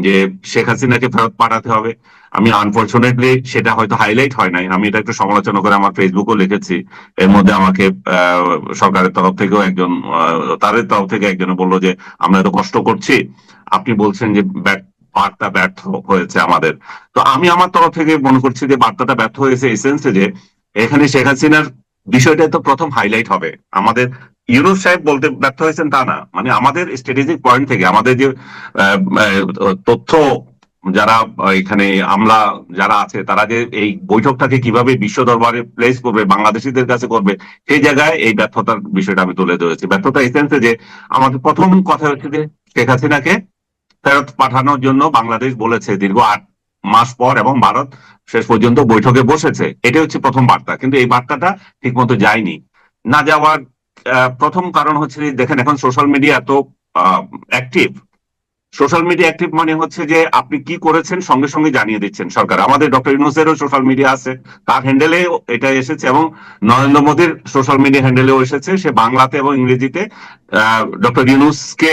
যে শেখ হাসিনাকে ফেরত পাঠাতে হবে। আমি আনফরচুনেটলি সেটা হয়তো হাইলাইট হয় নাই, আমি এটা একটু সমালোচনা করে আমার ফেসবুকও লিখেছি। এর মধ্যে আমাকে সরকারের তরফ থেকেও একজন, তাদের তরফ থেকে একজনে বললো যে আমরা এত কষ্ট করছি, আপনি বলছেন যে বার্তা ব্যর্থ হয়েছে আমাদের। তো আমি আমার তরফ থেকে মনে করছি যে বার্তাটা ব্যর্থ হয়েছে এসেন্সে যে এখানে শেখ হাসিনার বিষয়টা তো প্রথম হাইলাইট হবে। আমাদের ইউনূস সাহেব বলতে ব্যর্থ হয়েছেন তা না, মানে আমাদের স্ট্র্যাটেজিক পয়েন্ট থেকে আমাদের যে তথ্য, যারা এখানে আমলা যারা আছে তারা যে এই বৈঠকটাকে কিভাবে বিশ্ব দরবারে প্লেস করবে, বাংলাদেশিদের কাছে করবে, সেই জায়গায় এই ব্যর্থতার বিষয়টা আমি তুলে ধরেছি। ব্যর্থতা এসেন্সে যে আমাদের প্রথম কথা হচ্ছে যে শেখ হাসিনাকে ফেরত পাঠানোর জন্য বাংলাদেশ বলেছে দীর্ঘ 8 মাস পর, এবং ভারত শেষ পর্যন্ত বৈঠকে বসেছে। এটা হচ্ছে প্রথম বার্তা, কিন্তু এই বার্তাটা ঠিক মতো যায়নি। না যাওয়ার প্রথম কারণ হচ্ছে যে দেখেন এখন সোশ্যাল মিডিয়া এত অ্যাক্টিভ। সোশ্যাল মিডিয়া অ্যাক্টিভ মানে হচ্ছে যে আপনি কি করেছেন সঙ্গে সঙ্গে জানিয়ে দিচ্ছেন সরকার। আমাদের ডক্টর ইউনূসেরও সোশ্যাল মিডিয়া আছে, তার হ্যান্ডেলে এটা এসেছে, এবং নরেন্দ্র মোদীর সোশ্যাল মিডিয়া হ্যান্ডেলেও এসেছে। সে বাংলাতে এবং ইংরেজিতে ডক্টর ইউনূসকে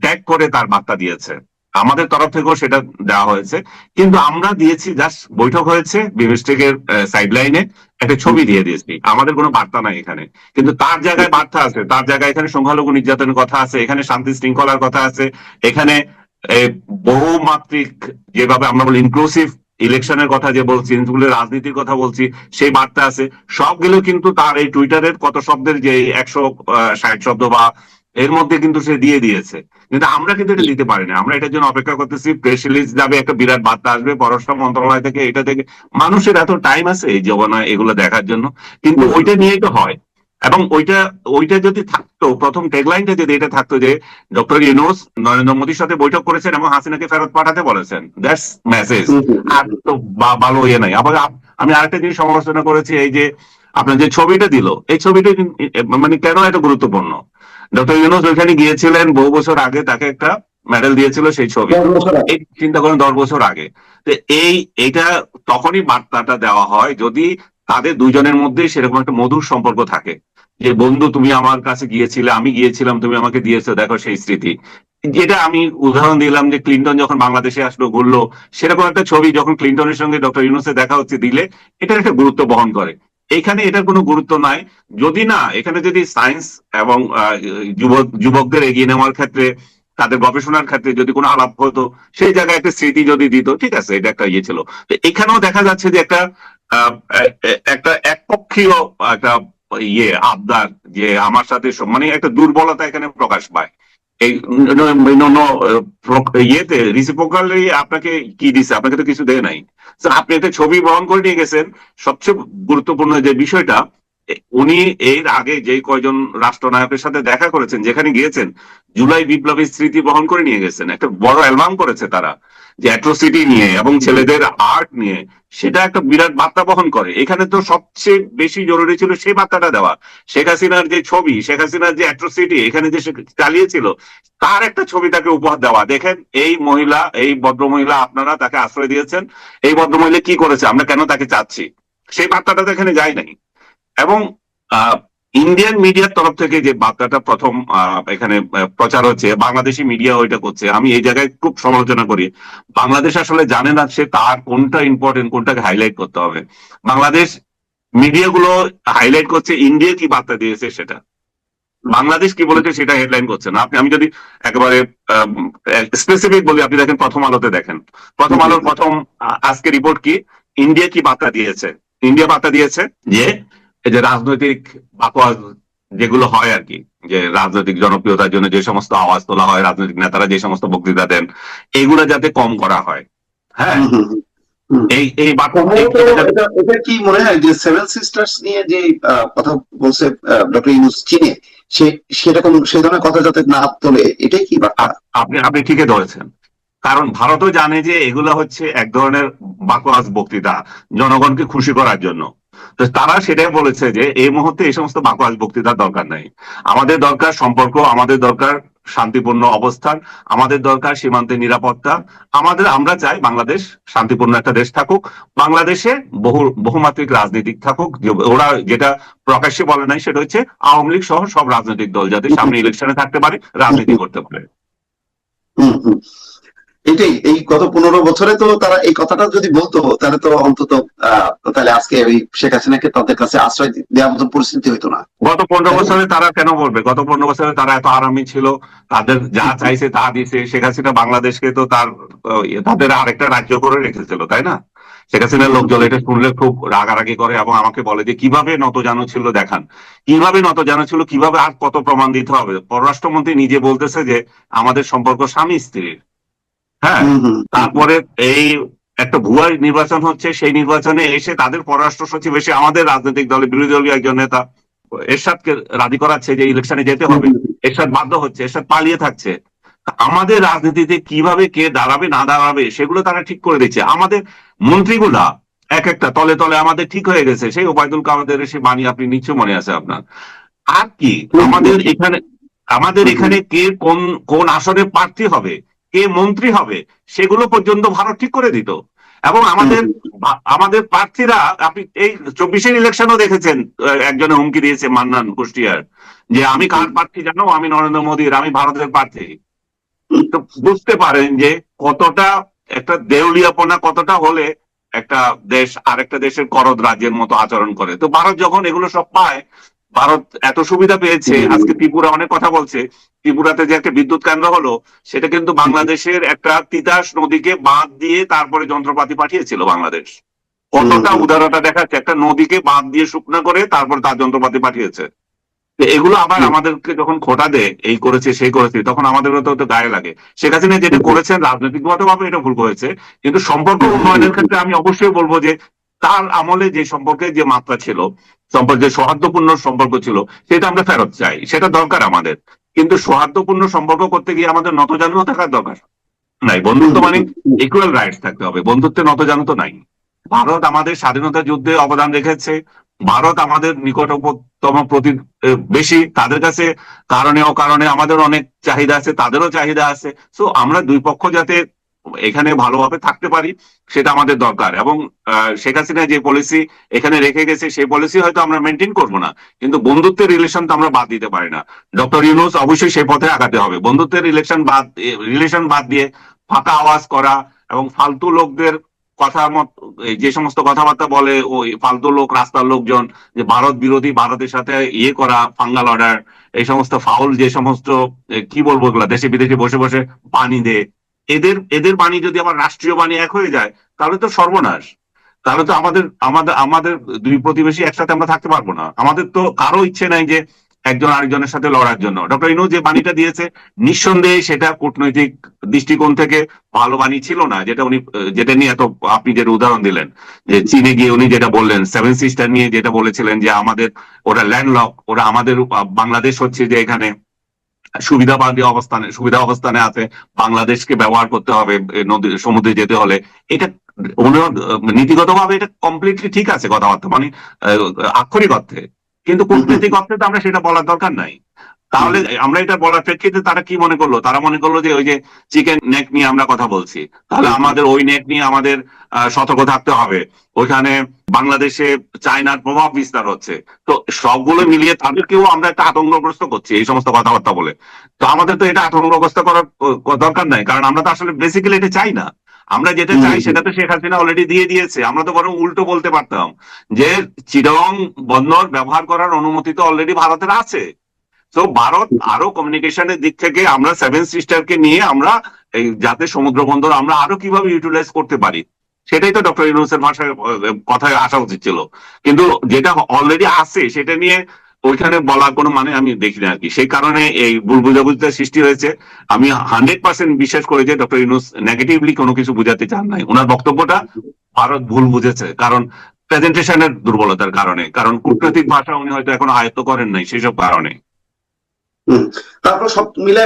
ট্যাগ করে তার বার্তা দিয়েছে। আমাদের তরফ থেকেও সেটা দেওয়া হয়েছে, কিন্তু আমরা দিয়েছি জাস্ট বৈঠক হয়েছে বিমস্টেকের সাইডলাইনে একটা ছবি দিয়ে দিয়েছি, আমাদের কোনো বার্তা নাই এখানে। কিন্তু তার জায়গায় বার্তা আছে, তার জায়গায় এখানে সংখ্যালঘু নির্যাতনের কথা আছে, এখানে শান্তি শৃঙ্খলার কথা আছে, এখানে বহুমাত্রিক, যেভাবে আমরা বলি ইনক্লুসিভ ইলেকশনের কথা যে বলছি, রাজনীতির কথা বলছি, সেই বার্তা আছে। সবগুলো কিন্তু তার এই টুইটারের কত শব্দের যে 160 শব্দ বা এর মধ্যে কিন্তু সে দিয়ে দিয়েছে। কিন্তু আমরা কিন্তু এটা দিতে পারি না, আমরা এটার জন্য অপেক্ষা করতেছি। প্রেস রিলিজ যাবে, একটা বিরাট বার্তা আসবে পররাষ্ট্র মন্ত্রণালয় থেকে, এটা থেকে। মানুষের এত টাইম আছে এই জমানায় এগুলো দেখার জন্য, কিন্তু ওইটা নিয়েই তো হয়। এবং ওইটা ওইটা যদি থাকতো, প্রথম ট্যাগলাইনটা যদি এটা থাকতো যে ডক্টর ইউনূস নরেন্দ্র মোদীর সাথে বৈঠক করেছেন এবং হাসিনাকে ফেরত পাঠাতে বলেছেন, দ্যাটস মেসেজ। আর তো ভালো ইয়ে নাই। আবার আমি আরেকটা জিনিস সমালোচনা করেছি, এই যে আপনার যে ছবিটা দিল, এই ছবিটা মানে কেন এত গুরুত্বপূর্ণ? ডক্টর ইউনূস ওইখানে গিয়েছিলেন বহু বছর আগে, তাকে একটা মেডেল দিয়েছিল সেই ছবি, এই চিন্তা করেন 10 বছর আগে। তো এইটা তখনই বার্তাটা দেওয়া হয় যদি তাদের দুজনের মধ্যে সেরকম একটা মধুর সম্পর্ক থাকে, যে বন্ধু তুমি আমার কাছে গিয়েছিলে, আমি গিয়েছিলাম, তুমি আমাকে দিয়েছো, দেখো সেই স্মৃতি। যেটা আমি উদাহরণ দিলাম যে ক্লিন্টন যখন বাংলাদেশে আসলো, ঘুরলো, সেরকম একটা ছবি যখন ক্লিন্টনের সঙ্গে ডক্টর ইউনূসের দেখা হচ্ছে দিলে, এটার একটা গুরুত্ব বহন করে। এখানে এটার কোনো গুরুত্ব নাই। যদি না এখানে যদি সায়েন্স এবং যুবকদের এগিয়ে নেওয়ার ক্ষেত্রে, তাদের গবেষণার ক্ষেত্রে যদি কোনো আলাপ হতো, সেই জায়গায় একটা স্মৃতি যদি দিত, ঠিক আছে, এটা একটা ইয়ে ছিল। এখানেও দেখা যাচ্ছে যে একটা একটা একপক্ষীয় একটা ইয়ে আবদার, যে আমার সাথে মানে একটা দুর্বলতা এখানে প্রকাশ পায়। এই ইয়েতে রিসিপ্রোকালি আপনাকে কি দিছে? আপনাকে তো কিছু দেয় নাই। আপনি একটা ছবি বহন করে নিয়ে গেছেন। সবচেয়ে গুরুত্বপূর্ণ যে বিষয়টা, উনি এর আগে যে কয়জন রাষ্ট্রনায়কের সাথে দেখা করেছেন, যেখানে গিয়েছেন, জুলাই বিপ্লবের স্মৃতি বহন করে নিয়ে গেছেন। একটা বড় অ্যালবাম করেছে তারা, যে অ্যাট্রোসিটি নিয়ে এবং ছেলেদের আর্ট নিয়ে, সেটা একটা বিরাট বার্তা বহন করে। এখানে তো সবচেয়ে বেশি জরুরি ছিল সেই বার্তাটা দেওয়া। শেখ হাসিনার যে ছবি, শেখ হাসিনার যে অ্যাট্রোসিটি এখানে যে চালিয়েছিল, তার একটা ছবি তাকে উপহার দেওয়া। দেখেন এই মহিলা, এই ভদ্রমহিলা, আপনারা তাকে আশ্রয় দিয়েছেন, এই ভদ্রমহিলা কি করেছে, আমরা কেন তাকে চাচ্ছি, সেই বার্তাটা তো এখানে যায় নাই। এবং ইন্ডিয়ান মিডিয়ার তরফ থেকে যে বার্তাটা প্রথম এখানে প্রচার হচ্ছে, বাংলাদেশি মিডিয়া ওইটা করছে, আমি এই জায়গায় খুব সমালোচনা করি। বাংলাদেশ আসলে জানে না সে তার কোনটা ইম্পর্টেন্ট, কোনটাকে হাইলাইট করতে হবে। বাংলাদেশ মিডিয়াগুলো হাইলাইট করছে ইন্ডিয়া কি বার্তা দিয়েছে সেটা, বাংলাদেশ কি বলেছে সেটা হেডলাইন করছে না। আপনি, আমি যদি একেবারে স্পেসিফিক বলি, আপনি দেখেন প্রথম আলোতে, দেখেন প্রথম আলোর প্রথম আজকে রিপোর্ট কি, ইন্ডিয়া কি বার্তা দিয়েছে। ইন্ডিয়া বার্তা দিয়েছে যে এই যে রাজনৈতিক বাকওয়াজ যেগুলো হয় আর কি, যে রাজনৈতিক জনপ্রিয়তার জন্য যে সমস্ত আওয়াজ তোলা হয়, রাজনৈতিক নেতারা যে সমস্ত বক্তৃতা দেন, এইগুলো যাতে কম করা হয়। হ্যাঁ, এই এই এটা কি মনে হয় যে সেভেন সিস্টার্স নিয়ে যে কথা বলছে ডক্টর ইউনূস চীনে, সেরকম সে ধরনের কথা যাতে না তোলে, এটাই কি আপনি আপনি ঠিকই ধরেছেন। কারণ ভারতও জানে যে এগুলো হচ্ছে এক ধরনের বাকওয়াজ বক্তৃতা, জনগণকে খুশি করার জন্য। তো তারা সেটাই বলেছে যে এই মুহূর্তে এই সমস্ত বাকওয়াজ বক্তৃতার দরকার নাই। আমাদের দরকার সম্পর্ক, আমাদের দরকার শান্তিপূর্ণ অবস্থান, আমাদের দরকার সীমান্তের নিরাপত্তা। আমরা চাই বাংলাদেশ শান্তিপূর্ণ একটা দেশ থাকুক, বাংলাদেশে বহুমাত্রিক রাজনীতিক থাকুক। ওরা যেটা প্রকাশ্যে বলে নাই সেটা হচ্ছে আওয়ামী লীগ সহ সব রাজনৈতিক দল যাতে সামনে ইলেকশনে থাকতে পারে, রাজনীতি করতে পারে। এটাই, এই গত 15 বছরে তো তারা এই কথাটা যদি বলতো তাহলে তো অন্তত তাহলে আজকে ওই শেখ হাসিনাকে তাদের কাছে আশ্রয় দেওয়ার মতো পরিস্থিতি হইতো না, গত 15 তাই না? বছরে তারা কেন বলবে? গত 15 বছরে তারা এত আরামী ছিল, তাদের যা চাইছে তা দিছে। শেখ হাসিনা বাংলাদেশকে তো তাদের আরেকটা রাজ্য করে রেখেছিল, তাই না? শেখ হাসিনার লোকজন এটা শুনলে খুব রাগারাগি করে এবং আমাকে বলে যে কিভাবে নতজানু ছিল দেখান, কিভাবে নতজানু ছিল, কিভাবে আর কত প্রমাণ দিতে হবে। পররাষ্ট্রমন্ত্রী নিজে বলতেছে যে আমাদের সম্পর্ক স্বামী স্ত্রীর। হ্যাঁ, হম হম হম তারপরে এই একটা ভুয়া নির্বাচন হচ্ছে, সেই নির্বাচনে এসে তাদের পররাষ্ট্র সচিব এসে আমাদের রাজনৈতিক দলের বিরোধী দলীয় একজন নেতা এরশাদকে রাজি করাচ্ছে যে ইলেকশনে যেতে হবে। এরশাদ বাধ্য হচ্ছে, এরশাদ পালিয়ে থাকছে। আমাদের রাজনীতিতে কিভাবে কে দাঁড়াবে না দাঁড়াবে সেগুলো তারা ঠিক করে দিচ্ছে। আমাদের মন্ত্রীগুলা এক একটা তলে তলে আমাদের ঠিক হয়ে গেছে। সেই ওবায়দুল কাদের সে বাণী আপনি নিশ্চয় মনে আছে আপনার। আর কি আমাদের এখানে কে কোন কোন আসনে প্রার্থী হবে, কে মন্ত্রী হবে, সেগুলো পর্যন্ত ভারত ঠিক করে দিত। এবং আমাদের প্রার্থীরা, আপনি এই 24-এর ইলেকশনও দেখেছেন, একজনে হুমকি দিয়েছে মান্নান কুষ্টিয়ার যে আমি কার প্রার্থী জানো, আমি নরেন্দ্র মোদীর, আমি ভারতের প্রার্থী। তো বুঝতে পারেন যে কতটা একটা দেউলিয়াপনা কতটা হলে একটা দেশ আরেকটা দেশের করদ রাজ্যের মতো আচরণ করে। তো ভারত যখন এগুলো সব পায়, ভারত এত সুবিধা পেয়েছে। আজকে ত্রিপুরা অনেক কথা বলছে, ত্রিপুরাতে যে একটা বিদ্যুৎ কেন্দ্র হলো, সেটা কিন্তু বাংলাদেশের একটা তিতাস নদীকে বাঁধ দিয়ে তারপরে যন্ত্রপাতি পাঠিয়েছিল বাংলাদেশ। কতটা উদারতা দেখাচ্ছে, একটা নদীকে বাঁধ দিয়ে শুকনা করে তারপরে তার যন্ত্রপাতি পাঠিয়েছে। তো এগুলো আবার আমাদেরকে যখন খোঁটা দেয়, এই করেছে সেই করেছে, তখন আমাদেরও তো গায়ে লাগে। শেখ হাসিনা যেটা করেছেন রাজনৈতিকগত ভাবে এটা ভুল করেছে, কিন্তু সম্পর্ক উন্নয়নের ক্ষেত্রে আমি অবশ্যই বলবো যে তার আমলে যে সম্পর্কের যে মাত্রা ছিল, যে সৌহার্দ্যপূর্ণ সম্পর্ক ছিল, সেটা আমরা ফেরত চাই, সেটা দরকার আমাদের। কিন্তু সৌহার্দ্যপূর্ণ সম্পর্ক করতে গিয়ে আমাদের নতজানু থাকার দরকার নাই। বন্ধুত্ব মানে ইকুয়াল রাইটস থাকতে হবে, বন্ধুত্বে নতজানু তো নাই। ভারত আমাদের স্বাধীনতা যুদ্ধে অবদান রেখেছে, ভারত আমাদের নিকটতম বেশি, তাদের কাছে কারণে অকারণে আমাদের অনেক চাহিদা আছে, তাদেরও চাহিদা আছে। সো আমরা দুই পক্ষ যাতে এখানে ভালোভাবে থাকতে পারি, সেটা আমাদের দরকার। এবং শেখ হাসিনা যে পলিসি এখানে রেখে গেছে, সেই পলিসি হয়তো আমরা মেনটেন করবো না, কিন্তু বন্ধুত্বের রিলেশন তো আমরা বাদ দিতে পারি না। ডক্টর ইউনূস অবশ্যই সেই পথে আগাতে হবে। বন্ধুত্বের রিলেশন বাদ দিয়ে ফাঁকা আওয়াজ করা এবং ফালতু লোকদের কথা যে সমস্ত কথাবার্তা বলে ওই ফালতু লোক, রাস্তার লোকজন, যে ভারত বিরোধী, ভারতের সাথে ইয়ে করা, ফাঙ্গাল অর্ডার, এই সমস্ত ফাউল যে সমস্ত কি বলবো এগুলা, দেশে বিদেশে বসে বসে বাণী দেয়, এদের এদের বাণী যদি আবার রাষ্ট্রীয় বাণী এক হয়ে যায়, তাহলে তো সর্বনাশ। তাহলে তো আমাদের আমাদের আমাদের দুই প্রতিবেশী একসাথে আমরা থাকতে পারবো না। আমাদের তো কারো ইচ্ছে নাই যে একজন আরেকজনের সাথে লড়ার জন্য। ডক্টর ইনু যে বাণীটা দিয়েছে, নিঃসন্দেহে সেটা কূটনৈতিক দৃষ্টিকোণ থেকে ভালো বাণী ছিল না। যেটা নিয়ে এত আপনি যেটা উদাহরণ দিলেন, যে চীনে গিয়ে উনি যেটা বললেন, সেভেন সিস্টার নিয়ে যেটা বলেছিলেন যে আমাদের ওরা ল্যান্ডলক, ওরা আমাদের বাংলাদেশ হচ্ছে যে এখানে সুবিধা অবস্থানে আছে, বাংলাদেশকে ব্যবহার করতে হবে নদী সমুদ্রে যেতে হলে। এটা নীতিগতভাবে এটা কমপ্লিটলি ঠিক আছে কথাবার্তা, মানে আক্ষরিক অর্থে। কিন্তু কূটনৈতিক অর্থে তো আমরা সেটা বলার দরকার নাই। তাহলে আমরা এটা বলার প্রেক্ষিতে তারা কি মনে করলো? তারা মনে করলো যে ওই যে চিকেন নেক নিয়ে আমরা কথা বলছি, তাহলে আমাদের ওই নেক নিয়ে আমাদের সতর্ক থাকতে হবে। ওইখানে বাংলাদেশে চায়নার প্রভাব বিস্তার হচ্ছে। তো সবগুলো মিলিয়ে তাদেরকেও আমরা একটা আতঙ্কগ্রস্ত করছি এই সমস্ত কথাবার্তা বলে। তো আমাদের তো এটা আতঙ্কগ্রস্ত করার দরকার নাই, কারণ আমরা তো আসলে বেসিক্যালি এটা চাই না। আমরা যেটা চাই সেটা তো শেখ হাসিনা অলরেডি দিয়ে দিয়েছে। আমরা তো বরং উল্টো বলতে পারতাম যে চিটাগং বন্দর ব্যবহার করার অনুমতি তো অলরেডি ভারতের আছে। তো ভারত আরো কমিউনিকেশনের দিক থেকে আমরা সেভেন সিস্টারকে নিয়ে আমরা এই যাতে সমুদ্র বন্দর আমরা আরো কিভাবে ইউটিলাইজ করতে পারি, সেটাই তো ডক্টর ইউনূসের ভাষায় কথায় আসা উচিত ছিল। কিন্তু যেটা অলরেডি আছে সেটা নিয়ে ওইখানে বলার কোনো মানে আমি দেখি না আর কি। সেই কারণে এই ভুল বুঝাবুঝিটার সৃষ্টি হয়েছে। আমি 100% বিশ্বাস করি যে ডক্টর ইউনূস নেগেটিভলি কোনো কিছু বুঝাতে চান নাই। ওনার বক্তব্যটা ভারত ভুল বুঝেছে, কারণ প্রেজেন্টেশনের দুর্বলতার কারণে, কারণ কূটনৈতিক ভাষা উনি হয়তো এখনো আয়ত্ত করেন নাই সেসব কারণে। তারপর সব মিলে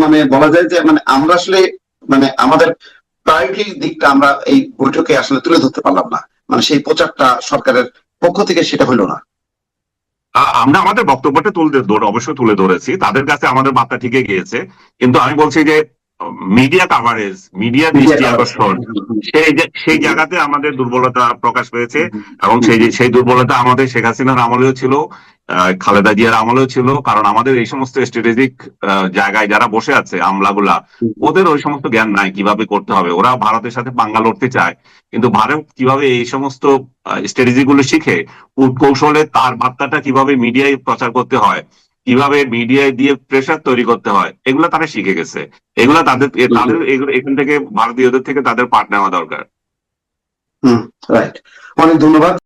মানে বলা যায় যে মানে আমরা আসলে মানে আমাদের প্রায়োরিটি দিকটা আমরা এই বৈঠকে আসলে তুলে ধরতে পারলাম না, মানে সেই প্রচারটা সরকারের পক্ষ থেকে সেটা হলো না। আমরা আমাদের বক্তব্যটা অবশ্যই তুলে ধরেছি, তাদের কাছে আমাদের বার্তা ঠিকই গিয়েছে। কিন্তু আমি বলছি যে মিডিয়া কাভারেজ, মিডিয়া দৃষ্টি আকর্ষণ, সেই জায়গাতে আমাদের দুর্বলতা প্রকাশ পেয়েছে। এবং সেই দুর্বলতা আমাদের শেখ হাসিনার আমলেও ছিল, খালেদা জিয়ার আমলেও ছিল। কারণ আমাদের এই সমস্ত স্ট্র্যাটেজিক জায়গায় যারা বসে আছে আমলাগুলা, ওদের ওই সমস্ত জ্ঞান নাই কিভাবে করতে হবে। ওরা ভারতের সাথে পাঙ্গা লড়তে চায়, কিন্তু ভারত কিভাবে এই সমস্ত স্ট্র্যাটেজি গুলো শিখে কৌশলে তার বার্তাটা কিভাবে মিডিয়ায় প্রচার করতে হয়, কিভাবে মিডিয়ায় দিয়ে প্রেশার তৈরি করতে হয়, এগুলো তারা শিখে গেছে। এগুলা তাদের এখান থেকে ভারতীয়দের থেকে তাদের পাঠ নেওয়া দরকার। রাইট, অনেক ধন্যবাদ।